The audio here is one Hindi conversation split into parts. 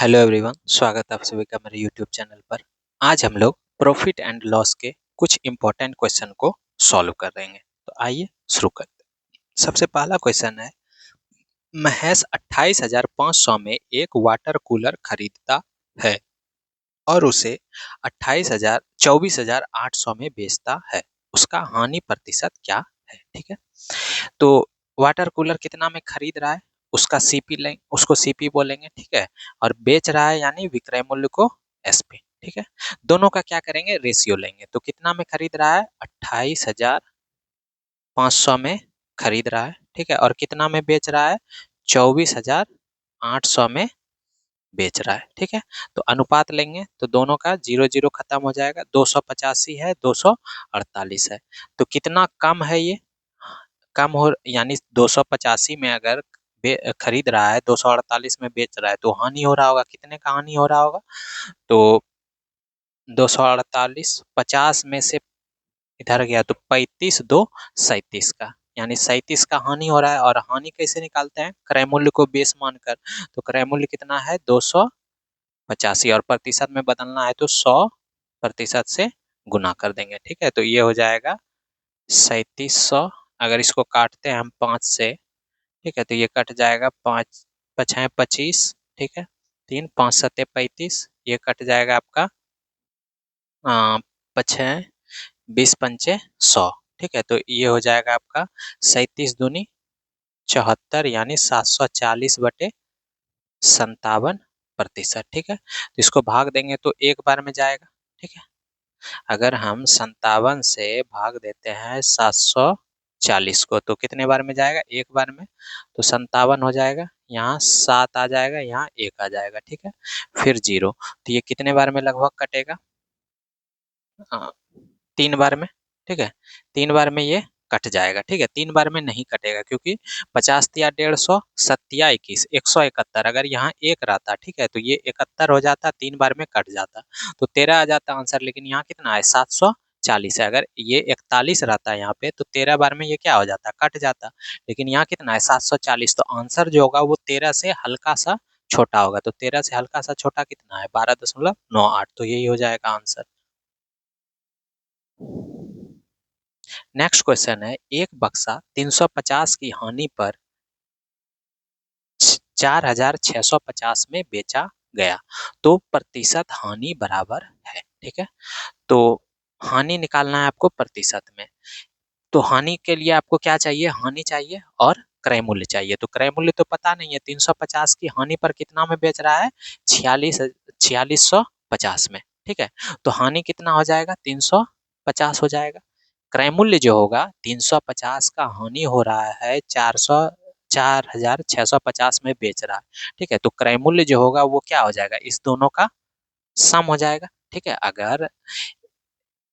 हेलो एवरीवन, स्वागत है आप सभी का मेरे यूट्यूब चैनल पर। आज हम लोग प्रॉफिट एंड लॉस के कुछ इंपॉर्टेंट क्वेश्चन को सॉल्व कर रहेंगे। तो आइए शुरू करते हैं। सबसे पहला क्वेश्चन है, महेश 28,500 में एक वाटर कूलर खरीदता है और उसे 24,800 में बेचता है। उसका हानि प्रतिशत क्या है? ठीक है, तो वाटर कूलर कितना में खरीद रहा है, उसका सीपी लेंगे, उसको सीपी बोलेंगे। ठीक है, और बेच रहा है यानी विक्रय मूल्य को एसपी। ठीक है, दोनों का क्या करेंगे, रेशियो लेंगे। तो कितना में खरीद रहा है, 28,500 में खरीद रहा है। ठीक है, और कितना में बेच रहा है, 24,800 में बेच रहा है। ठीक है, तो अनुपात लेंगे तो दोनों का 0 0 खत्म हो जाएगा। 285 है, 248 है, तो कितना कम है ये, कम हो, यानी 285 में अगर खरीद रहा है, 248 में बेच रहा है, तो हानि हो रहा होगा। कितने का हानि हो रहा होगा, तो 248 50 में से इधर गया तो 35 2 37 का, यानी 37 का हानि हो रहा है। और हानि कैसे निकालते हैं, क्रय मूल्य को बेस मानकर। तो क्रय मूल्य कितना है, 285, और प्रतिशत में बदलना है तो 100% से गुना कर देंगे। ठीक है, तो ये हो जाएगा 3700। अगर इसको काटते हैं हम 5 से, ठीक है, तो ये कट जाएगा, 5 5 25। ठीक है, 3 5 7 35, ये कट जाएगा आपका 5 20 पंचे 100। ठीक है, तो ये हो जाएगा आपका 37 दूनी 74, यानी 740/57%। ठीक है, तो इसको भाग देंगे तो एक बार में जाएगा। ठीक है, अगर हम 57 से भाग देते हैं 740 को, तो कितने बार में जाएगा, एक बार में। तो 57 हो जाएगा, यहाँ 7 आ जाएगा, यहाँ 1 आ जाएगा। ठीक है, फिर 0, तो ये कितने बार में लगभग कटेगा, 3 बार में। ठीक है, 3 बार में ये कट जाएगा। ठीक है, 3 बार में नहीं कटेगा, क्योंकि 50 या 150, 7 या 21, 171। अगर यहाँ एक रहता, ठीक है, तो ये 71 हो जाता, 3 बार में कट जाता, तो 13 आ जाता आंसर। लेकिन यहाँ कितना है, 740 है। अगर ये 41 रहता है यहाँ पे, तो 13 बार में ये क्या हो जाता, कट जाता। लेकिन यहाँ कितना है, 740, तो आंसर जो होगा वो 13 से हल्का सा छोटा होगा। तो 13 से हल्का सा छोटा कितना है, 12.98। तो यही हो जाएगा आंसर। नेक्स्ट क्वेश्चन है, एक बक्सा 350 की हानि पर 4,650 में बेचा गया, तो प्रतिशत हानि बराबर है। ठीक है, तो हानि निकालना है आपको प्रतिशत में। तो हानि के लिए आपको क्या चाहिए, हानि चाहिए और क्रय मूल्य चाहिए। तो क्रय मूल्य तो पता नहीं है, 350 की हानि पर कितना में बेच रहा है, 4650 में। ठीक है, तो हानि कितना हो जाएगा, 350 हो जाएगा। क्रय मूल्य जो होगा, 350 का हानि हो रहा है, 4,650 में बेच रहा है। ठीक है, तो क्रय मूल्य जो होगा वो क्या हो जाएगा, इस दोनों का सम हो जाएगा। ठीक है, अगर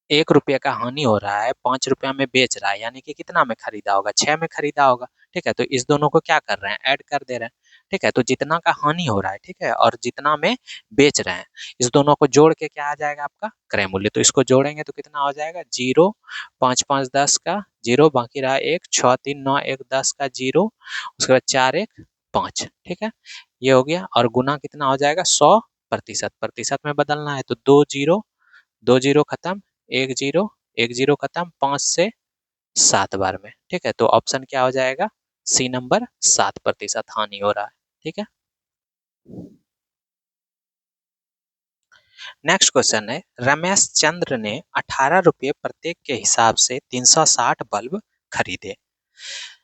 1 रुपये का हानि हो रहा है, 5 रुपया में बेच रहा है, यानी कि कितना में खरीदा होगा, 6 में खरीदा होगा। ठीक है, तो इस दोनों को क्या कर रहे हैं, ऐड कर दे रहे हैं। ठीक है, तो जितना का हानि हो रहा है, ठीक है, और जितना में बेच रहे हैं, इस दोनों को जोड़ के क्या आ जाएगा, आपका क्रय मूल्य। तो इसको जोड़ेंगे तो कितना हो जाएगा, 0 5 5 10 का 0, बाकी रहा 1 6 3 9 1 10 का 0, उसके बाद 4 1 5। ठीक है, ये हो गया, और गुना कितना हो जाएगा, 100%। प्रतिशत में बदलना है तो 2 0, 2 0 खत्म, 1 0, 1 0 खत्म, 5 से 7 बार में। ठीक है, तो ऑप्शन क्या हो जाएगा, सी नंबर, 7% हानि हो रहा है। ठीक है, नेक्स्ट क्वेश्चन है, रमेश चंद्र ने 18 रुपये प्रत्येक के हिसाब से 360 बल्ब खरीदे।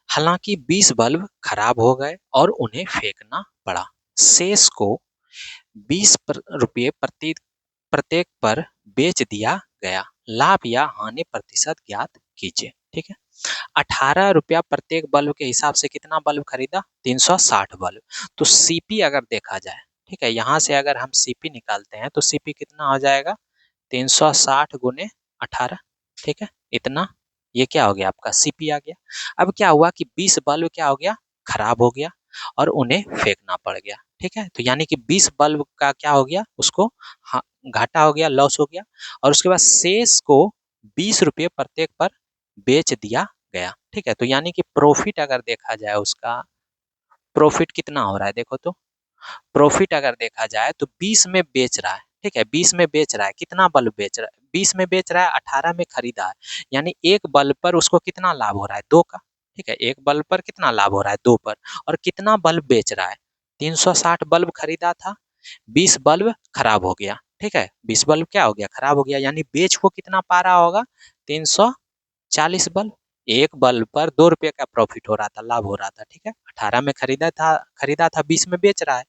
हालांकि 20 बल्ब खराब हो गए और उन्हें फेंकना पड़ा। शेष को 20 रुपये प्रत्येक पर बेच दिया गया। लाभ या हानि प्रतिशत ज्ञात कीजिए। ठीक है, 18 रुपया प्रत्येक बल्ब के हिसाब से कितना बल्ब खरीदा, 360 बल्ब। तो सीपी अगर देखा जाए, ठीक है, यहाँ से अगर हम सीपी निकालते हैं तो सीपी कितना हो जाएगा, 360 गुने 18। ठीक है, इतना, ये क्या हो गया, आपका सीपी आ गया। अब क्या हुआ कि 20 बल्ब क्या हो गया, खराब हो गया और उन्हें फेंकना पड़ गया। ठीक है, तो यानी कि 20 बल्ब का क्या हो गया, उसको घाटा हो गया, लॉस हो गया। और उसके बाद शेष को 20 रुपये प्रत्येक पर बेच दिया गया। ठीक है, तो यानी कि प्रॉफिट अगर देखा जाए, उसका प्रॉफिट कितना हो रहा है, देखो तो प्रॉफिट अगर देखा जाए तो 20 में बेच रहा है, ठीक है, 20 में बेच रहा है, कितना बल्ब बेच रहा है, 20 में बेच रहा है, 18 में खरीदा है, यानी एक बल्ब पर उसको कितना लाभ हो रहा है, 2 का, ठीक है, एक बल्ब पर कितना लाभ हो रहा है, 2 पर, और कितना बल्ब बेच रहा है, 360 बल्ब खरीदा था, 20 बल्ब खराब हो गया, ठीक है, 20 बल्ब क्या हो गया, खराब हो गया, यानी बेच वो कितना पा रहा होगा, 340 बल्ब, एक बल्ब पर 2 रुपए का प्रॉफिट हो रहा था, लाभ हो रहा था, ठीक है, 18 में खरीदा था 20 में बेच रहा है,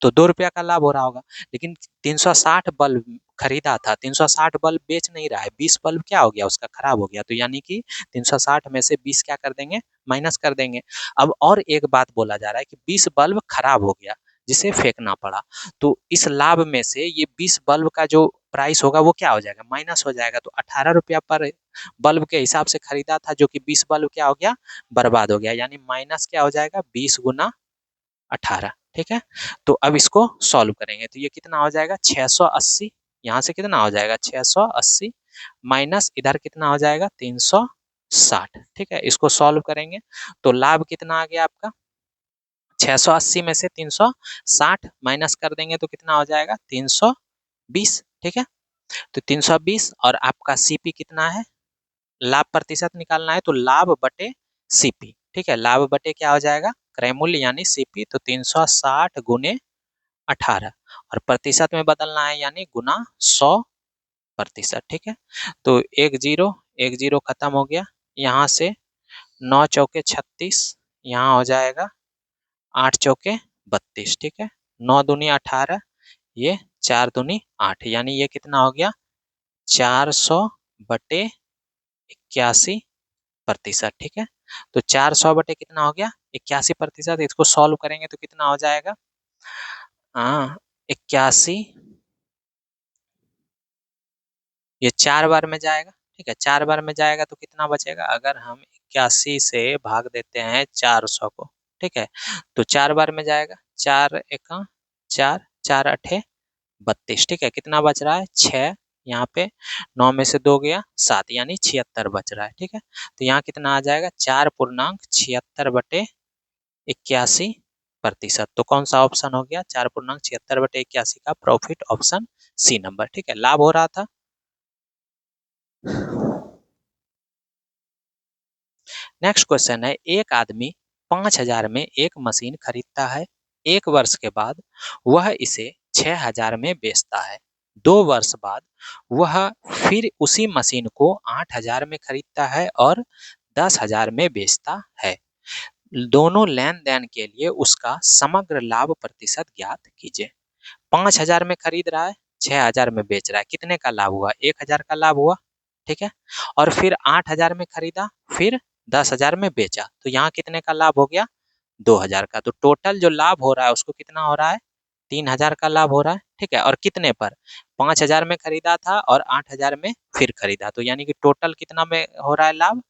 तो 2 रुपया का लाभ हो रहा होगा, लेकिन 360 बल्ब खरीदा था, 360 बल्ब बेच नहीं रहा है, 20 बल्ब क्या हो गया, उसका खराब हो गया, तो यानी कि 360 में से 20 क्या कर देंगे, माइनस कर देंगे। अब और एक बात बोला जा रहा है कि 20 बल्ब खराब हो गया, जिसे फेंकना पड़ा, तो इस लाभ में से ये 20 बल्ब का जो प्राइस होगा वो क्या हो जाएगा, माइनस हो जाएगा, तो 18 रुपया पर बल्ब के हिसाब से खरीदा था, जो कि 20 बल्ब क्या हो गया, बर्बाद हो गया, यानी माइनस क्या हो जाएगा, 20 गुना 18, ठीक है। तो अब इसको सॉल्व करेंगे, तो ये कितना हो जाएगा, 680, यहाँ से कितना हो जाएगा, 680 माइनस इधर कितना हो जाएगा, 360, ठीक है, इसको सॉल्व करेंगे तो लाभ कितना आ गया आपका, 680 में से 360 माइनस कर देंगे तो कितना हो जाएगा, 320, ठीक है, तो 320, और आपका सीपी कितना है, लाभ प्रतिशत निकालना है, तो लाभ बटे सीपी, ठीक है, लाभ बटे क्या हो जाएगा, क्रय मूल्य यानी सीपी, तो 360 गुने 18, और प्रतिशत में बदलना है यानी गुना 100%, ठीक है, तो एक जीरो खत्म हो गया, यहाँ से 9 चौके 36, यहाँ हो जाएगा 8 चौके 32, ठीक है, 9 दूनी 18, ये 4 दूनी 8, यानी ये कितना हो गया, 400 बटे 81%, ठीक है, तो 400 बटे कितना हो गया, 81%, इसको सॉल्व करेंगे तो कितना हो जाएगा, हाँ 81, ये 4 बार में जाएगा, ठीक है, 4 बार में जाएगा तो कितना बचेगा, अगर हम 81 से भाग देते हैं 400 को, ठीक है, तो 4 बार में जाएगा, 4 एका 4, 4 अठे 32, ठीक है, कितना बच रहा है, 6, यहाँ पे 9 में से 2 गया 7, यानी 76 बच रहा है, ठीक है, तो यहाँ कितना आ जाएगा, 4.76 बटे 81%, तो कौन सा ऑप्शन हो गया, 4.76 बटे 81 का प्रॉफिट, ऑप्शन सी नंबर, ठीक है, लाभ हो रहा था। नेक्स्ट क्वेश्चन है, एक आदमी 5,000 में एक मशीन खरीदता है, 1 वर्ष के बाद वह इसे 6,000 में बेचता है, 2 वर्ष बाद वह फिर उसी मशीन को 8,000 में खरीदता है और 10,000 में बेचता है, दोनों लेन देन के लिए उसका समग्र लाभ प्रतिशत ज्ञात कीजिए। 5,000 में खरीद रहा है, 6,000 में बेच रहा है, कितने का लाभ हुआ, 1,000 का लाभ हुआ, ठीक है, और फिर 8,000 में खरीदा, फिर 10,000 में बेचा, तो यहाँ कितने का लाभ हो गया, 2,000 का, तो टोटल जो लाभ हो रहा है उसको कितना हो रहा है, 3,000 का लाभ हो रहा है, ठीक है, और कितने पर, 5,000 में खरीदा था और 8,000 में फिर खरीदा, तो यानी कि टोटल कितना में हो रहा है लाभ,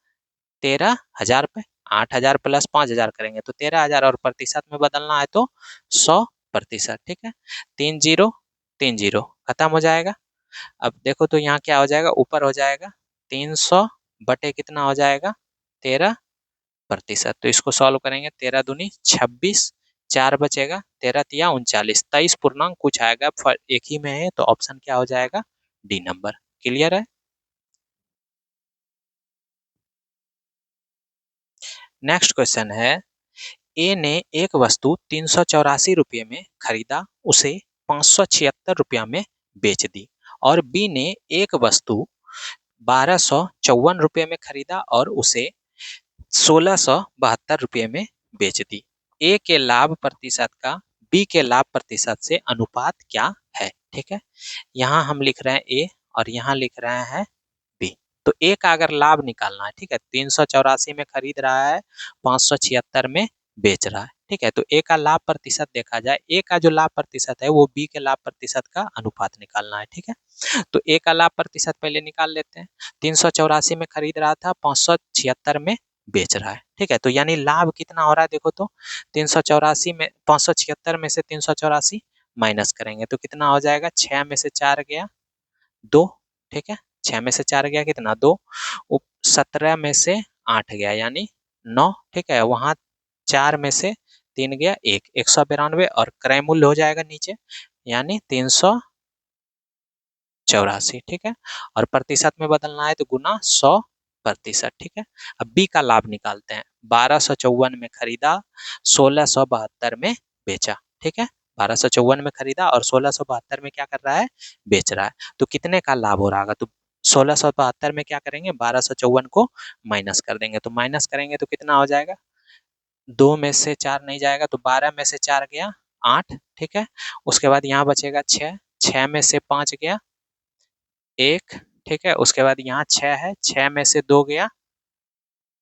13,000 पे, 8,000 प्लस 5,000 करेंगे तो 13,000, और प्रतिशत में बदलना है तो 100%, ठीक है, 30 खत्म हो जाएगा। अब देखो तो यहाँ क्या हो जाएगा, ऊपर हो जाएगा 300 बटे कितना हो जाएगा, 13%, तो इसको सॉल्व करेंगे, 13 दूनी 26, 4 बचेगा, 13 तिया 39, 23 पूर्णांक कुछ आएगा, एक ही में है, तो ऑप्शन क्या हो जाएगा, डी नंबर, क्लियर है। नेक्स्ट क्वेश्चन है, ए ने एक वस्तु 384 रुपये में खरीदा, उसे 576 रुपया में बेच दी, और बी ने एक वस्तु 1,254 रुपये में खरीदा और उसे 1,672 रुपये में बेच दी, ए के लाभ प्रतिशत का बी के लाभ प्रतिशत से अनुपात क्या है, ठीक है, यहाँ हम लिख रहे हैं ए और यहाँ लिख रहे हैं बी, तो ए का अगर लाभ निकालना है, ठीक है, 384 में खरीद रहा है, 576 में बेच रहा है, ठीक है, तो ए का लाभ प्रतिशत देखा जाए, ए का जो लाभ प्रतिशत है वो बी के लाभ प्रतिशत का अनुपात निकालना है, ठीक है, तो ए का लाभ प्रतिशत पहले निकाल लेते हैं, 384 में खरीद रहा था, 576 में बेच रहा है, ठीक है, तो यानी लाभ कितना हो रहा है, देखो तो 384 में 576 में से 384 माइनस करेंगे तो कितना हो जाएगा, 6 में से 4 गया 2, ठीक है, 6 में से 4 गया कितना 2, 17 में से 8 गया यानी 9, ठीक है, वहां 4 में से 3 गया 1, 192 और क्रय मूल्य हो जाएगा नीचे यानी 384, ठीक है। और प्रतिशत में बदलना है तो गुना 100%, ठीक है। अब बी का लाभ निकालते हैं। 1254 में खरीदा, 1672 में बेचा, ठीक है। 1254 में खरीदा और 1672 में क्या कर रहा है, बेच रहा है। तो कितने का लाभ हो रहा होगा, तो 1672 में क्या करेंगे, 1254 को माइनस कर देंगे। तो माइनस करेंगे तो कितना हो जाएगा, 2 में से 4 नहीं जाएगा तो 12 में से 4 गया 8, ठीक है। उसके बाद यहाँ बचेगा 6, 6 में से 5 गया 1, ठीक है। उसके बाद यहाँ 6 है, 6 में से 2 गया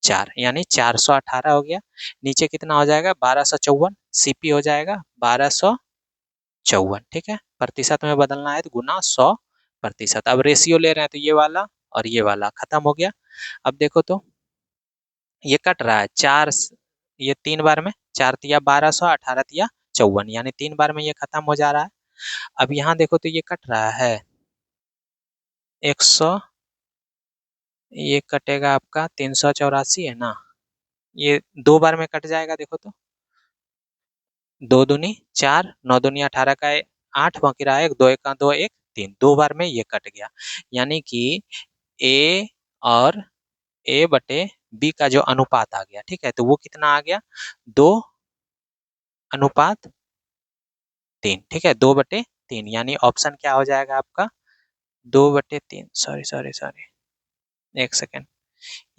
4 यानी 418 हो गया। नीचे कितना हो जाएगा, 1254, सीपी हो जाएगा 1254, ठीक है। प्रतिशत में बदलना है तो गुना 100%। अब रेशियो ले रहे हैं तो ये वाला और ये वाला खत्म हो गया। अब देखो तो ये कट रहा है, 4 ये 3 बार में, 4 तिया 1200, 18 तिया 54 यानी 3 बार में ये खत्म हो जा रहा है। अब यहाँ देखो तो ये कट रहा है 100, ये कटेगा आपका 384 है ना, ये 2 बार में कट जाएगा। देखो तो 2 दूनी 4, 9 दूनी 18 का 8 बाकी रहा है 2 1 2 1 3, 2 बार में ये कट गया यानी कि ए और ए बटे बी का जो अनुपात आ गया, ठीक है, तो वो कितना आ गया, 2:3, ठीक है, 2/3 यानी ऑप्शन क्या हो जाएगा आपका, 2/3। सॉरी सॉरी सॉरी, एक सेकेंड,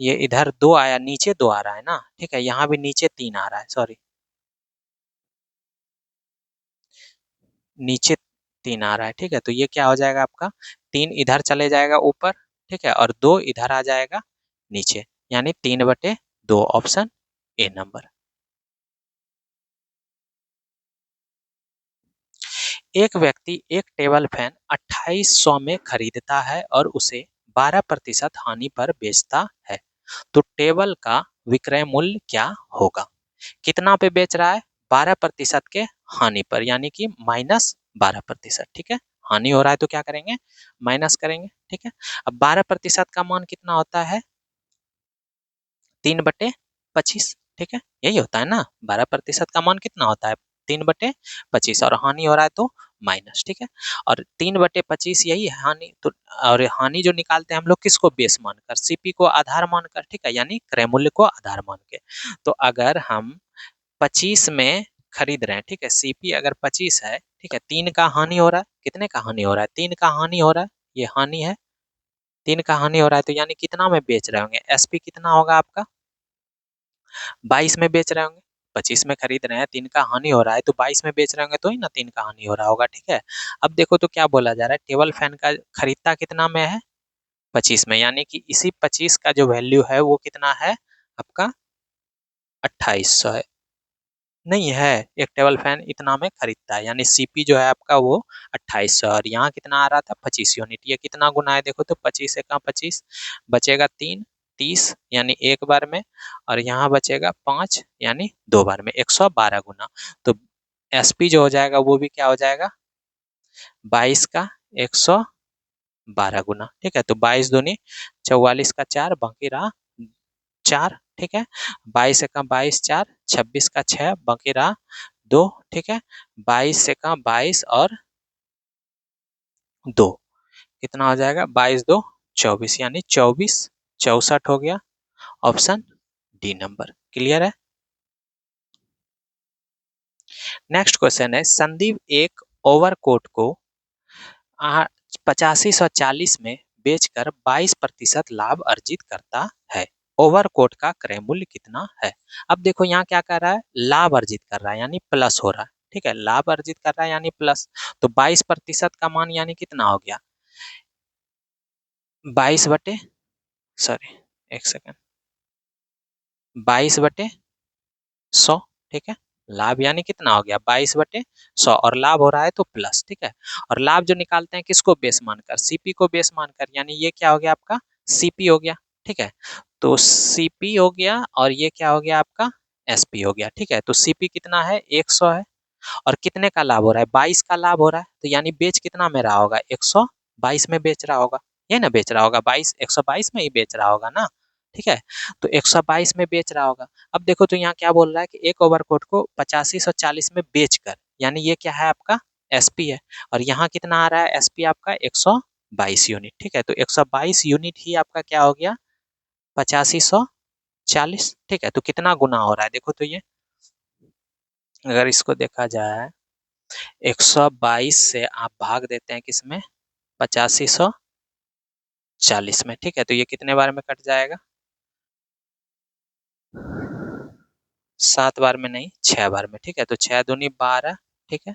ये इधर 2 आया, नीचे 2 आ रहा है ना, ठीक है, यहाँ भी नीचे 3 आ रहा है, सॉरी नीचे 3 आ रहा है, ठीक है। तो ये क्या हो जाएगा आपका, 3 इधर चले जाएगा ऊपर, ठीक है, और 2 इधर आ जाएगा नीचे यानी 3/2, ऑप्शन ए नंबर। एक व्यक्ति एक टेबल फैन 2800 में खरीदता है और उसे 12% हानि पर बेचता है, तो टेबल का विक्रय मूल्य क्या होगा। कितना पे बेच रहा है, 12% के हानि पर यानी कि -12%, ठीक है। हानि हो रहा है तो क्या करेंगे, माइनस करेंगे, ठीक है। अब 12% का मान कितना होता है, 3/25, ठीक है, यही होता है ना, 12% का मान कितना होता है, 3/25, और हानि हो रहा है तो माइनस, ठीक है। और 3/25 यही है हानि, तो और हानि जो निकालते हैं हम लोग किसको बेस मानकर, सीपी को आधार मानकर, ठीक है, यानी क्रय मूल्य को आधार मान के। तो अगर हम 25 में खरीद रहे हैं, ठीक है, सीपी अगर 25 है, ठीक है, 3 का हानि हो रहा है, कितने का हानि हो रहा है, 3 का हानि हो रहा है, ये हानि है, 3 का हानि हो रहा है, तो यानी कितना में बेच रहे होंगे, एसपी कितना होगा आपका, 22 में बेच रहे होंगे, 25 में खरीद रहे हैं, 3 का हानि हो रहा है तो 22 में बेच रहे होंगे तो ही ना 3 का हानि हो रहा होगा, ठीक है। अब देखो तो क्या बोला जा रहा है, टेबल फैन का खरीदता कितना में है, 25 में, यानी कि इसी 25 का जो वैल्यू है वो कितना है आपका, 2800 है, नहीं है, एक टेबल फैन इतना में खरीदता है यानी सीपी जो है आपका वो 2800, और यहाँ कितना आ रहा था 25 यूनिट, ये कितना गुना है, देखो तो 25 का 25 बचेगा 3, 30 यानी एक बार में, और यहाँ बचेगा 5 यानी 2 बार में, 112 गुना। तो एसपी जो हो जाएगा वो भी क्या हो जाएगा, 22 का 112 गुना, ठीक है। तो 22 दूनी 44 का 4 बाकी रहा 4, ठीक है, 22 का 22 4, 26 का 6 बाकी रहा 2, ठीक है, 22 का 22 और 2 कितना हो जाएगा, 22 2 24 यानी 24 64 हो गया, ऑप्शन डी नंबर क्लियर है। नेक्स्ट क्वेश्चन है, संदीप एक ओवरकोट को 8540 में बेचकर 22% लाभ अर्जित करता है, ओवरकोट का क्रय मूल्य कितना है। अब देखो यहाँ क्या कर रहा है, लाभ अर्जित कर रहा है यानी प्लस हो रहा है, ठीक है, लाभ अर्जित कर रहा है यानी प्लस, तो 22% का मान यानी कितना हो गया, 22 बटे, सॉरी एक सेकेंड, 22/100, ठीक है, लाभ यानी कितना हो गया 22/100, और लाभ हो रहा है तो प्लस, ठीक है। और लाभ जो निकालते हैं किसको बेस मानकर, सीपी को बेस मानकर, यानी ये क्या हो गया आपका, सीपी हो गया, ठीक है। तो सीपी हो गया और ये क्या हो गया आपका, एसपी हो गया, ठीक है। तो सीपी कितना है 100 है, और कितने का लाभ हो रहा है, 22 का लाभ हो रहा है, तो यानी बेच कितना में रहा होगा, 122 में बेच रहा होगा, ये ना बेच रहा होगा 22 122 में ही बेच रहा होगा ना, ठीक है, तो 122 में बेच रहा होगा। अब देखो तो यहाँ क्या बोल रहा है कि एक ओवरकोट को 8540 में बेचकर, यानी ये क्या है आपका एसपी है, और यहाँ कितना आ रहा है एसपी आपका 122 यूनिट। ठीक है, तो 122 यूनिट ही आपका क्या हो गया 8540। ठीक है, तो कितना गुना हो रहा है देखो तो ये, अगर इसको देखा जाए 122 से आप भाग देते हैं किसमें 8540 में। ठीक है, तो ये कितने बार में कट जाएगा 7 बार में नहीं 6 बार में। ठीक है, तो 6 दूनी 12। ठीक है,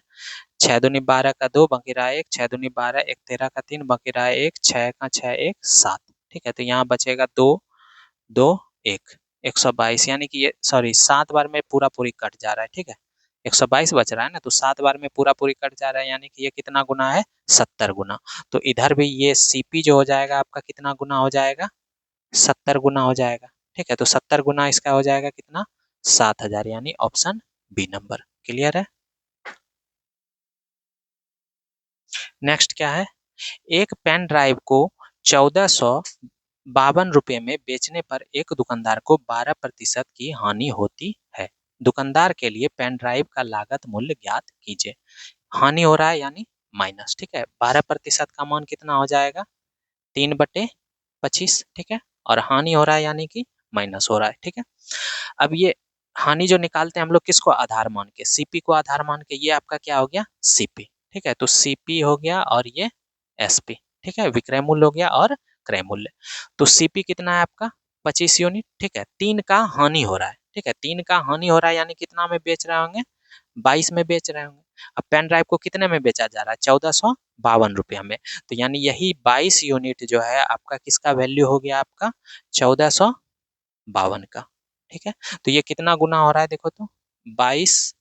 6 दूनी 12 का 2 बाकी रहा 1, 6 दूनी 12, 1 13 का 3 बाकी रहा 1, 6 का 6 1 7। ठीक है, तो यहाँ बचेगा 2 2 1 122, यानी कि ये सॉरी 7 बार में पूरा पूरी कट जा रहा है। ठीक है, 122 बच रहा है ना, तो 7 बार में पूरा पूरी कट जा रहा है, यानी कि ये कितना गुना है 70 गुना। तो इधर भी ये सीपी जो हो जाएगा आपका कितना गुना हो जाएगा 70 गुना हो जाएगा। ठीक है, तो 70 गुना इसका हो जाएगा कितना 7000, यानी ऑप्शन बी नंबर। क्लियर है। नेक्स्ट क्या है, एक पेन ड्राइव को 1452 रुपये में बेचने पर एक दुकानदार को 12% की हानि होती है। दुकानदार के लिए पेन ड्राइव का लागत मूल्य ज्ञात कीजिए। हानि हो रहा है यानी माइनस। ठीक है, 12% का मान कितना हो जाएगा 3/25। ठीक है, और हानि हो रहा है यानी कि माइनस हो रहा है। ठीक है, अब ये हानि जो निकालते हैं हम लोग किसको आधार मान के, सीपी को आधार मान के, ये आपका क्या हो गया सीपी। ठीक है, तो सीपी हो गया और ये एसपी। ठीक है, विक्रय मूल्य हो गया और क्रय मूल्य। तो सीपी कितना है आपका 25 यूनिट। ठीक है, 3 का हानि हो रहा है। ठीक है, 3 का हानि हो रहा है यानी कितना में बेच रहे होंगे 22 में बेच रहे होंगे। अब पेन ड्राइव को कितने में बेचा जा रहा है 1452 में, तो यानी यही 22 यूनिट जो है आपका किसका वैल्यू हो गया आपका 1452 का। ठीक है, तो ये कितना गुना हो रहा है देखो तो 22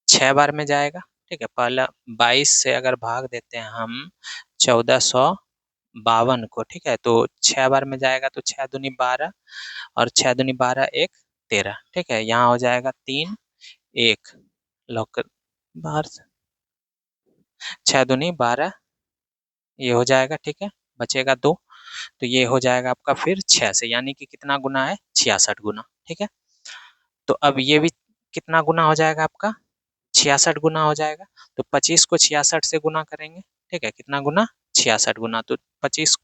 6 बार में जाएगा। ठीक है, पहला 22 से अगर भाग देते हैं हम 1452 को, ठीक है, तो 6 बार में जाएगा, तो 6 दूनी 12 और 6 दूनी 12 1 13। ठीक है, यहाँ हो जाएगा 3 1 लॉक बाहर से 6 दूनी 12 ये हो जाएगा। ठीक है, बचेगा 2, तो ये हो जाएगा आपका फिर 6 से, यानी कि कितना गुना है 66 गुना। ठीक है, तो अब ये भी कितना गुना हो जाएगा आपका 66 गुना हो जाएगा। तो 25 को 66 से गुना करेंगे। ठीक है, कितना गुना 66 गुना, तो 25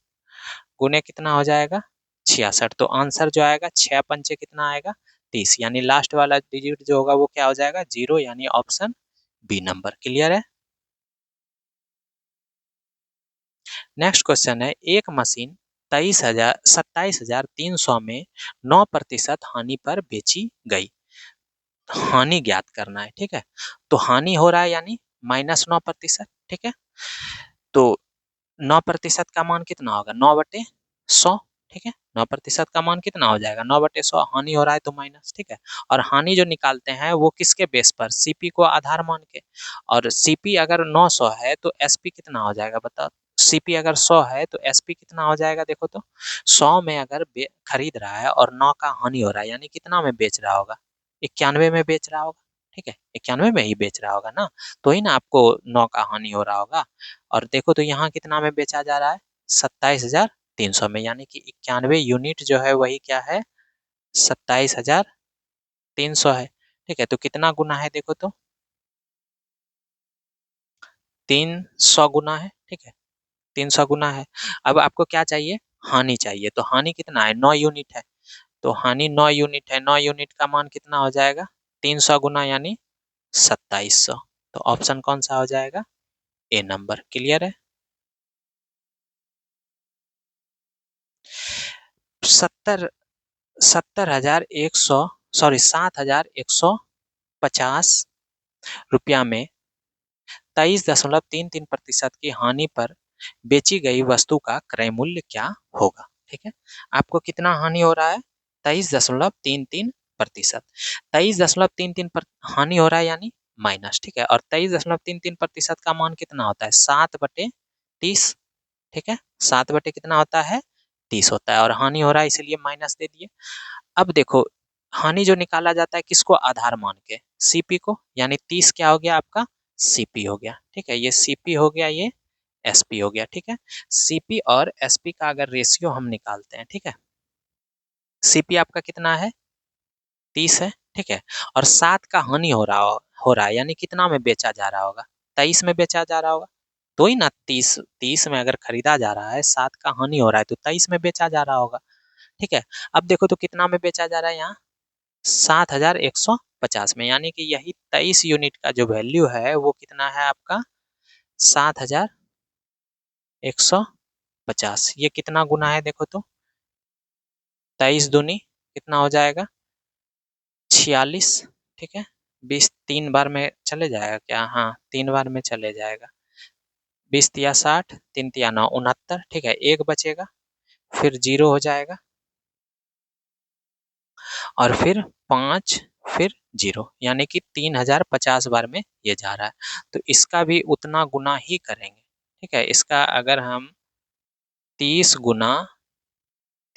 गुने कितना हो जाएगा 66, तो आंसर जो आएगा 6 पंचे कितना आएगा 30, यानी लास्ट वाला डिजिट जो होगा वो क्या हो जाएगा 0, यानी ऑप्शन बी नंबर। क्लियर है। नेक्स्ट क्वेश्चन है, एक मशीन 27,300 में 9% हानि पर बेची गई। हानि ज्ञात करना है। ठीक है, तो हानि हो रहा है यानी -9%। ठीक है, तो 9% का मान कितना होगा 9/100। ठीक है, 9% का मान कितना हो जाएगा 9/100, हानि हो रहा है तो माइनस। ठीक है, और हानि जो निकालते हैं वो किसके बेस पर सीपी को आधार मान के, और सीपी अगर 900 है तो एसपी कितना हो जाएगा बताओ। सीपी अगर 100 है तो एसपी कितना हो जाएगा देखो तो 100 में अगर खरीद रहा है और 9 का हानि हो रहा है, यानी कितना में बेच रहा होगा 91 में बेच रहा होगा। ठीक है, 91 में ही बेच रहा होगा ना, तो ही ना आपको 9 का हानि हो रहा होगा। और देखो तो यहाँ कितना में बेचा जा रहा है 27,300 में, यानी कि 91 यूनिट जो है वही क्या है 27,300 है। ठीक है, तो कितना गुना है देखो तो 300 गुना है। ठीक है, 300 गुना है। अब आपको क्या चाहिए हानि चाहिए, तो हानि कितना है 9 यूनिट है, तो हानि 9 यूनिट है, 9 यूनिट का मान कितना हो जाएगा 300 गुना यानी 2700। तो ऑप्शन कौन सा हो जाएगा ए नंबर। क्लियर है। 70 70,100 सॉरी 7,150 रुपया में 23.33% की हानि पर बेची गई वस्तु का क्रय मूल्य क्या होगा। ठीक है, आपको कितना हानि हो रहा है 23.33%। 23.33 हानि हो रहा है यानी माइनस। ठीक है, और 23.33% का मान कितना होता है 7/30। ठीक है, 7 बटे कितना होता है 30 होता है, और हानि हो रहा है इसीलिए माइनस दे दिए। अब देखो हानि जो निकाला जाता है किसको आधार मान के सीपी को, यानी 30 क्या हो गया आपका सीपी हो गया। ठीक है, ये सीपी हो गया, ये एसपी हो गया, ठीक है। सीपी और एसपी का अगर रेशियो हम निकालते हैं, ठीक है, सीपी आपका कितना है 30 है, ठीक है, और 7 का हानि हो रहा है, यानी कितना में बेचा जा रहा होगा 23 में बेचा जा रहा होगा, तो ही ना 30 में अगर खरीदा जा रहा है, 7 का हानि हो रहा है तो 23 में बेचा जा रहा होगा, ठीक है। अब देखो तो कितना में बेचा जा रहा है यहाँ 7150 में, यानी कि यही 23 यूनिट का जो वैल्यू है वो कितना है आपका 7150। ये कितना गुना है देखो तो 23 दूनी कितना हो जाएगा 46, ठीक है। 20 3 बार में चले जाएगा क्या, हाँ 3 बार में चले जाएगा। 20 तिया 60, 3 तिया 9 69, ठीक है, एक बचेगा, फिर 0 हो जाएगा, और फिर 5, फिर 0, यानी कि 3050 बार में ये जा रहा है। तो इसका भी उतना गुना ही करेंगे, ठीक है। इसका अगर हम 30 गुना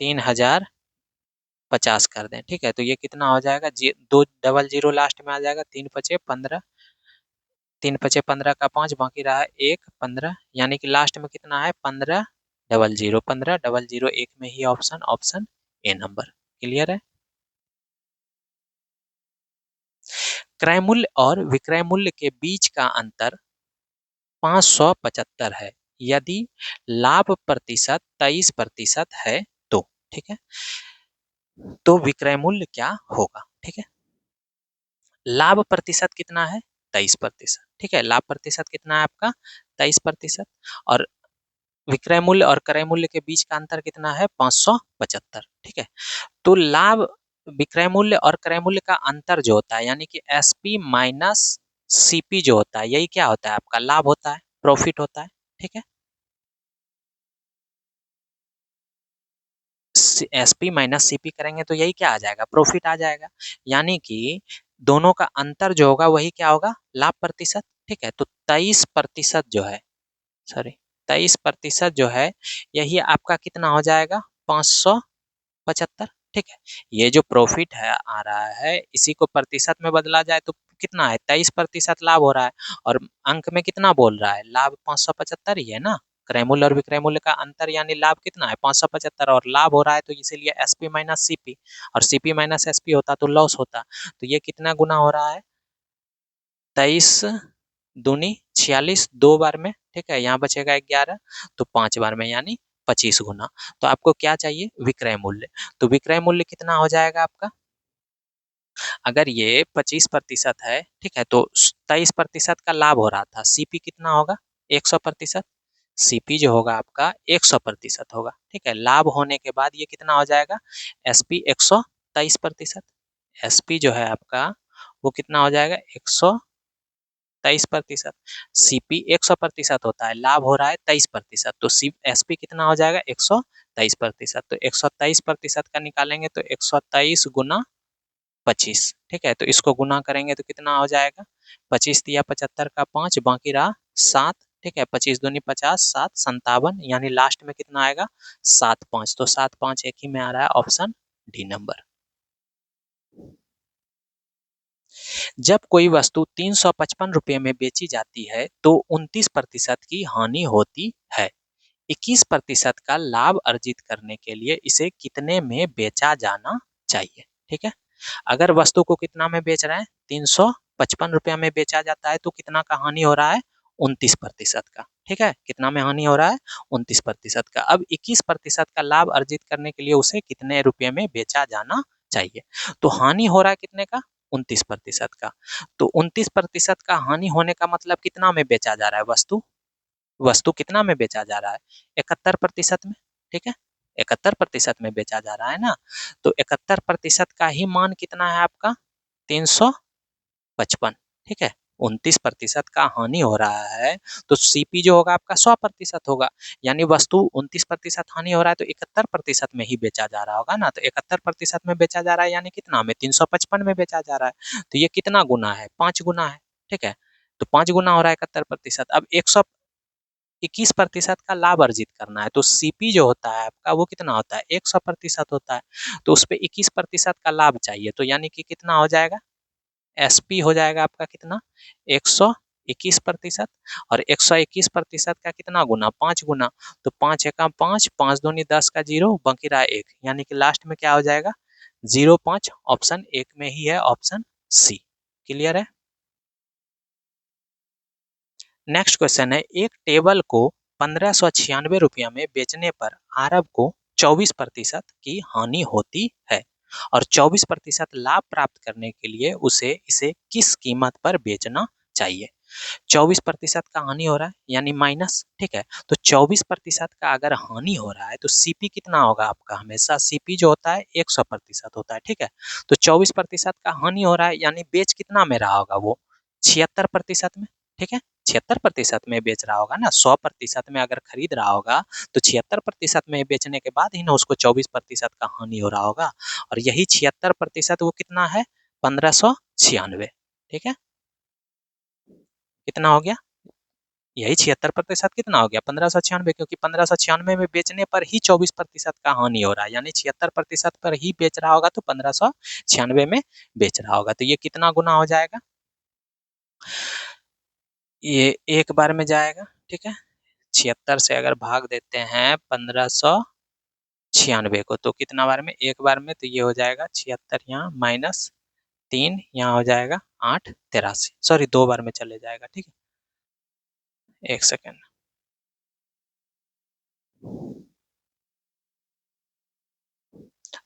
3050 कर दें, ठीक है, तो ये कितना हो जाएगा 2 डबल 0 लास्ट में आ जाएगा, 3 × 5 = 15, 3 × 5 = 15 का 5 बाकी रहा 1 15, यानी कि लास्ट में कितना है 15 00, 15 001 में ही ऑप्शन ए नंबर क्लियर है। क्रय मूल्य और विक्रय मूल्य के बीच का अंतर 575 है, यदि लाभ प्रतिशत 23% है तो, ठीक है, तो विक्रय मूल्य क्या होगा, ठीक है। लाभ प्रतिशत कितना है 23%, ठीक है, लाभ प्रतिशत कितना है आपका 23%, और विक्रय मूल्य और क्रय मूल्य के बीच का अंतर कितना है 575, ठीक है। तो लाभ विक्रय मूल्य और क्रय मूल्य का अंतर जो होता है, यानी कि एसपी माइनस सीपी जो होता है, यही क्या होता है आपका लाभ होता है, प्रॉफिट होता है, ठीक है। एसपी माइनस सीपी करेंगे तो यही क्या आ जाएगा प्रॉफिट आ जाएगा, यानी कि दोनों का अंतर जो होगा वही क्या होगा लाभ प्रतिशत, ठीक है। तो 23% जो है, सॉरी 23% जो है, यही आपका कितना हो जाएगा 575, ठीक है। ये जो प्रॉफिट है आ रहा है, इसी को प्रतिशत में बदला जाए तो कितना है 23% लाभ हो रहा है, और अंक में कितना बोल रहा है लाभ 575 ही है ना। क्रय मूल्य और विक्रय मूल्य का अंतर यानी लाभ कितना है 575, और लाभ हो रहा है तो इसीलिए एसपी माइनस सीपी, और सीपी माइनस एसपी होता तो लॉस होता। तो ये कितना गुना हो रहा है 23 दूनी 46, 2 बार में, ठीक है, यहाँ बचेगा 11, तो 5 बार में यानी 25 गुना। तो आपको क्या चाहिए विक्रय मूल्य, तो विक्रय मूल्य कितना हो जाएगा आपका, अगर ये 25% है, ठीक है, तो 23% का लाभ हो रहा था, सीपी कितना होगा 100%, सीपी जो होगा आपका 100% होगा, ठीक है। लाभ होने के बाद ये कितना हो जाएगा एसपी 123%, एसपी जो है आपका वो कितना हो जाएगा 123%, सीपी 100% होता है, लाभ हो रहा है 23%, तो सी एसपी कितना हो जाएगा 123%, तो 123% का निकालेंगे तो 123 गुना 25, ठीक है, तो इसको गुना करेंगे तो कितना हो जाएगा 25 तिया 75 का 5 बाकी रहा 7, ठीक है, 25 दूनी 50, 7 57, यानी लास्ट में कितना आएगा 75, तो 75 एक ही में आ रहा है ऑप्शन डी नंबर। जब कोई वस्तु 355 रुपये में बेची जाती है तो 29% की हानि होती है, 21% का लाभ अर्जित करने के लिए इसे कितने में बेचा जाना चाहिए, ठीक है। अगर वस्तु को कितना में बेच रहे हैं 355 रुपया में बेचा जाता है तो कितना का हानि हो रहा है 29% का, ठीक है, कितना में हानि हो रहा है 29% का। अब 21% का लाभ अर्जित करने के लिए उसे कितने रुपये में बेचा जाना चाहिए, तो हानि हो रहा है कितने का 29% का, तो 29% का हानि होने का मतलब कितना में बेचा जा रहा है वस्तु, वस्तु कितना में बेचा जा रहा है 71% में, ठीक है, 71% में बेचा जा रहा है ना, तो 71% का ही मान कितना है आपका 355, ठीक है, 29% का हानि हो रहा है तो सीपी जो होगा आपका 100% होगा, यानी वस्तु 29% हानि हो रहा है तो 71% में ही बेचा जा रहा होगा ना, तो 71% में बेचा जा रहा है यानी कितना में 355 में बेचा जा रहा है, तो ये कितना गुना है 5 गुना है, ठीक है, तो 5 गुना हो रहा है 71%। अब 21% का लाभ अर्जित करना है तो सीपी जो होता है आपका वो कितना होता है 100% होता है, तो उस पर 21% का लाभ चाहिए, तो यानी कि कितना हो जाएगा एसपी हो जाएगा आपका कितना 21%, और 121% का कितना गुना, 5 गुना, तो 5 एका 5, 5 दूनी 10 का 0, बाकी रहा 1, यानी कि लास्ट में क्या हो जाएगा 0.5, ऑप्शन 1 में ही है, ऑप्शन सी। क्लियर है। नेक्स्ट क्वेश्चन है, एक टेबल को 1596 रुपया में बेचने पर आरब को 24% की हानि होती है और 24% लाभ प्राप्त करने के लिए उसे इसे किस कीमत पर बेचना चाहिए। 24% का हानि हो रहा है यानी माइनस, ठीक है। तो 24% का अगर हानि हो रहा है तो सीपी कितना होगा आपका, हमेशा सीपी जो होता है 100% होता है, ठीक है। तो 24% का हानि हो रहा है यानी बेच कितना में रहा होगा वो, 76% में, ठीक है। 76% में बेच रहा होगा ना, 100% में अगर खरीद रहा होगा तो 76% में बेचने के बाद ही ना उसको 24% का हानि हो रहा होगा, और यही 76% वो कितना है 1596, ठीक है। कितना हो गया, यही 76% कितना हो गया 1596, क्योंकि 1596 में बेचने पर ही 24% का हानि हो रहा है, यानी 76% पर ही बेच रहा होगा तो 1596 में बेच रहा होगा, तो ये कितना गुना हो जाएगा, ये एक बार में जाएगा, ठीक है। 76 से अगर भाग देते हैं 1596 को तो कितना बार में, एक बार में, तो ये हो जाएगा 76 यहाँ माइनस 3 यहाँ हो जाएगा 883, सॉरी 2 बार में चले जाएगा, ठीक है। एक सेकेंड,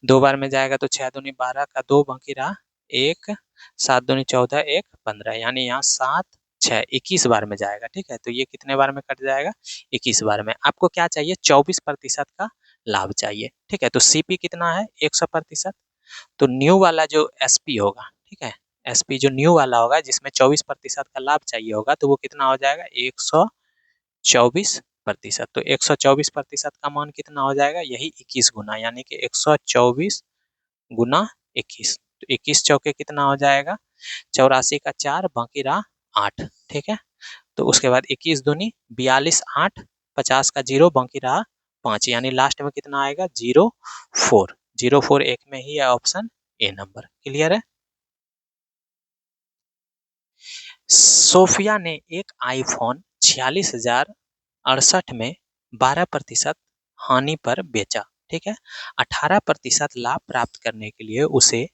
2 बार में जाएगा तो 6 दूनी 12 का 2 बाकी रहा 1, 7 दूनी 14, 1 15, यानी यहाँ 7 6 21 बार में जाएगा, ठीक है। तो ये कितने बार में कट जाएगा, 21 बार में। आपको क्या चाहिए, 24% का लाभ चाहिए, ठीक है। तो सीपी कितना है 100%, तो न्यू वाला जो एसपी होगा, ठीक है, एसपी जो न्यू वाला होगा जिसमें 24% का लाभ चाहिए होगा तो वो कितना हो जाएगा 124%। तो 124% का मान कितना हो जाएगा, यही 21 गुना, यानी कि 124 गुना 21, तो 21 चौके कितना हो जाएगा 84 का 4 बाकी रहा 8, ठीक है। तो उसके बाद 21 दूनी 42, 8 50 का 0 बाकी रहा 5, यानी लास्ट में कितना आएगा 04, 04 एक में ही है, ऑप्शन ए नंबर। क्लियर है। सोफिया ने एक आईफोन 46,068 में 12% हानि पर बेचा, ठीक है। 18% लाभ प्राप्त करने के लिए उसे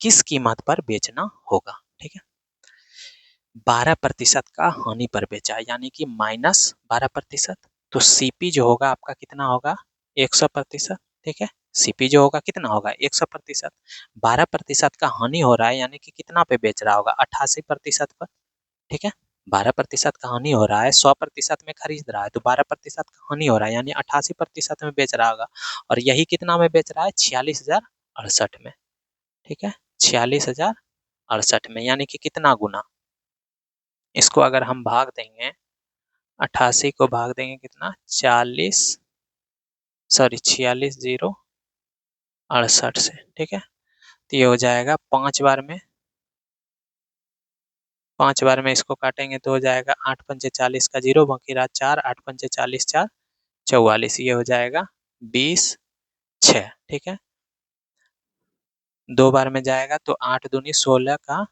किस कीमत पर बेचना होगा, ठीक है। 12% का हानि पर बेचा यानी कि -12%, तो सीपी जो होगा आपका कितना होगा 100%, ठीक है। सीपी जो होगा कितना होगा 100%, 12% का हानि हो रहा है यानी कि कितना पे बेच रहा होगा 88% पर, ठीक है। 12% का हानि हो रहा है, 100% में खरीद रहा है तो 12% का हानि हो रहा है यानी 88% में बेच रहा होगा, और यही कितना में बेच रहा है 46,068 में, ठीक है। 46,068 में, यानी कि कितना गुना, इसको अगर हम भाग देंगे 88 को भाग देंगे कितना 40, सॉरी 46,068 से, ठीक है। तो ये हो जाएगा 5 बार में, 5 बार में इसको काटेंगे तो हो जाएगा 8 पंचे 40 का 0 बाकी रहा 4, 8 पंचे 40 4 44, ये हो जाएगा 20 6, ठीक है। 2 बार में जाएगा तो 8 दूनी 16 का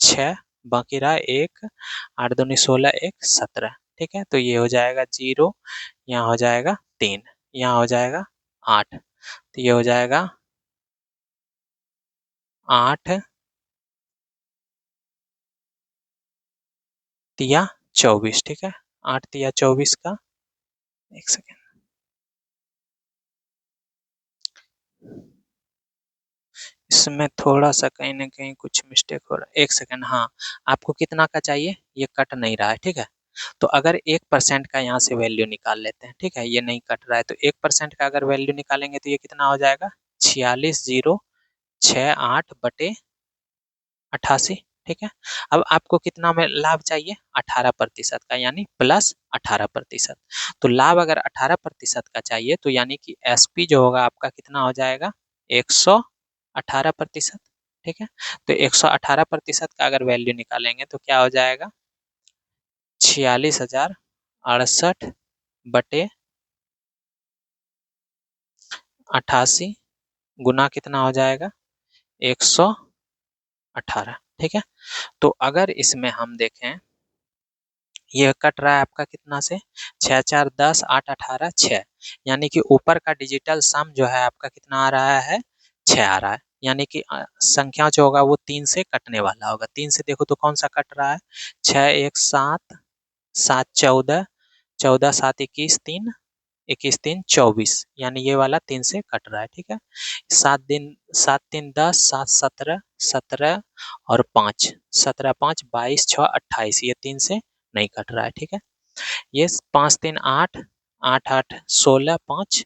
6 बाकी रहा 1, 8 दूनी 16 1 17, ठीक है। तो ये हो जाएगा 0, यहाँ हो जाएगा 3, यहाँ हो जाएगा 8, तो ये हो जाएगा 8 तिया 24, ठीक है। 8 तिया 24 का, एक सेकेंड, इसमें थोड़ा सा कहीं ना कहीं कुछ मिस्टेक हो रहा है, एक सेकेंड, हाँ। आपको कितना का चाहिए, ये कट नहीं रहा है, ठीक है। तो अगर 1% का यहाँ से वैल्यू निकाल लेते हैं, ठीक है, ये नहीं कट रहा है, तो 1% का अगर वैल्यू निकालेंगे तो ये कितना हो जाएगा 46,068/88, ठीक है। अब आपको कितना में लाभ चाहिए 18% का, यानी +18%, तो लाभ अगर 18% का चाहिए तो यानी कि एसपी जो होगा आपका कितना हो जाएगा 118%, ठीक है। तो 118% का अगर वैल्यू निकालेंगे तो क्या हो जाएगा 46,068/88 गुना कितना हो जाएगा 118, ठीक है। तो अगर इसमें हम देखें ये कट रहा है आपका कितना से, 6 4 10 8 18 6, यानी कि ऊपर का डिजिटल सम जो है आपका कितना आ रहा है, 6 आ रहा है। यानी कि संख्या जो होगा वो 3 से कटने वाला होगा। 3 से देखो तो कौन सा कट रहा है, 6 1 7, 7 14, 14 7 21 3, 21 3 24, यानी ये वाला 3 से कट रहा है। ठीक है, 7 3 10, 7 17, 17 और 5, 17 5 22 6 28, ये 3 से नहीं कट रहा है। ठीक है, ये 5 3 8, 8 8 16 5,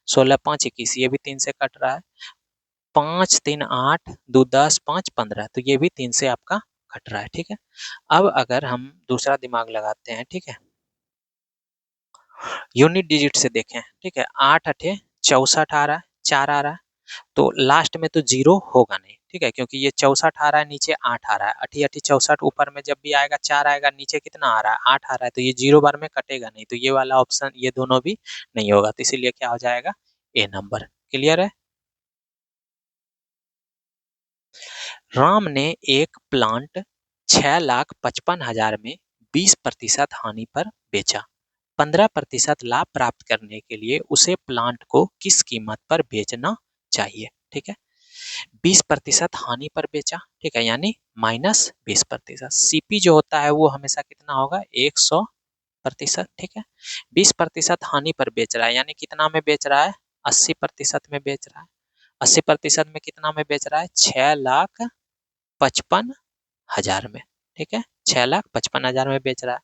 16 5 21, ये भी 3 से कट रहा है। 5 3 8 2 10 5 15, तो ये भी 3 से आपका कट रहा है। ठीक है, अब अगर हम दूसरा दिमाग लगाते हैं, ठीक है, यूनिट डिजिट से देखें, ठीक है, 8 अठे 64 आ रहा है, 4 आ रहा है, तो लास्ट में तो जीरो होगा नहीं। ठीक है, क्योंकि ये 64 आ रहा है, नीचे 8 आ रहा है, अठी अठी 64, ऊपर में जब भी आएगा 4 आएगा, नीचे कितना आ रहा है, 8 आ रहा है, तो ये जीरो बार में कटेगा नहीं, तो ये वाला ऑप्शन, ये दोनों भी नहीं होगा, तो इसीलिए क्या हो जाएगा, ए नंबर। क्लियर है। राम ने एक प्लांट 6,55,000 में 20% हानि पर बेचा। 15% लाभ प्राप्त करने के लिए उसे प्लांट को किस कीमत पर बेचना चाहिए। ठीक है, 20% हानि पर बेचा, ठीक है, यानी -20%। सीपी जो होता है वो हमेशा कितना होगा, 100%। ठीक है, 20% हानि पर बेच रहा है, यानी कितना में बेच रहा है, 80% में बेच रहा है। 80% में कितना में बेच रहा है, 6,55,000 में। ठीक है, 6,55,000 में बेच रहा है।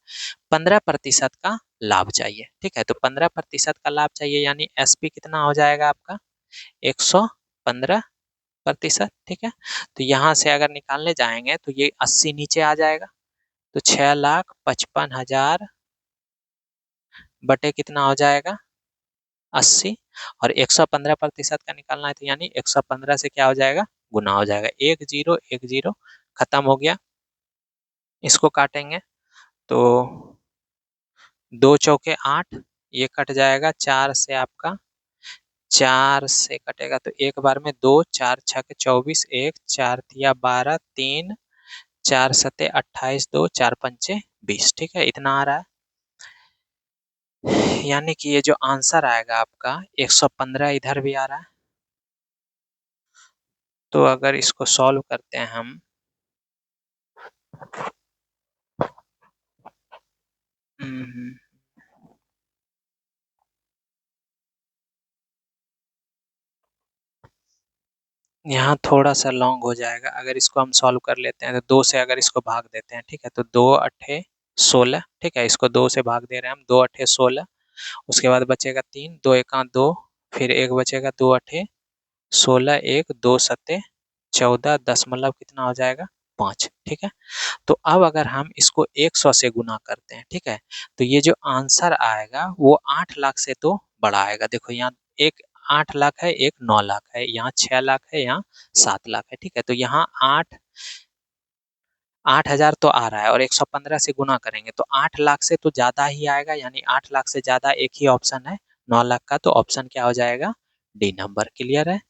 15% का लाभ चाहिए। ठीक है, तो 15% का लाभ चाहिए, यानी एसपी कितना हो जाएगा आपका, 115%। ठीक है, तो यहाँ से अगर निकालने जाएंगे तो ये 80 नीचे आ जाएगा, तो 6,55,000 बटे कितना हो जाएगा, 80, और 115% का निकालना है, तो यानी 115 से क्या हो जाएगा, गुना हो जाएगा। 1 0 खत्म हो गया। इसको काटेंगे तो 2 चौके 8, ये कट जाएगा। 4 से आपका, 4 से कटेगा तो एक बार में 2, 4 छक 24, 1 4 तिया 12, 3 4 सते 28, 2 4 पंचे 20। ठीक है, इतना आ रहा है, यानी कि ये जो आंसर आएगा आपका 115 इधर भी आ रहा है। तो अगर इसको सॉल्व करते हैं हम, यहाँ थोड़ा सा लॉन्ग हो जाएगा। अगर इसको हम सॉल्व कर लेते हैं तो 2 से अगर इसको भाग देते हैं, ठीक है, तो 2 अठे 16। ठीक है, इसको 2 से भाग दे रहे हैं हम, 2 अठे 16, उसके बाद बचेगा 3, 2 एका 2, फिर एक बचेगा, 2 अठे 16, 1 2 सत्ते 14, 10 मतलब कितना हो जाएगा, 5। ठीक है, तो अब अगर हम इसको 100 से गुना करते हैं, ठीक है, तो ये जो आंसर आएगा वो 8 लाख से तो बड़ा आएगा। देखो यहाँ एक 8 लाख है, एक 9 लाख है, यहाँ 6 लाख है, यहाँ 7 लाख है। ठीक है, तो यहाँ 8,000 तो आ रहा है, और 115 से गुना करेंगे तो 8 लाख से तो ज्यादा ही आएगा, यानी 8 लाख से ज्यादा एक ही ऑप्शन है, 9 लाख का, तो ऑप्शन क्या हो जाएगा, डी नंबर। क्लियर है।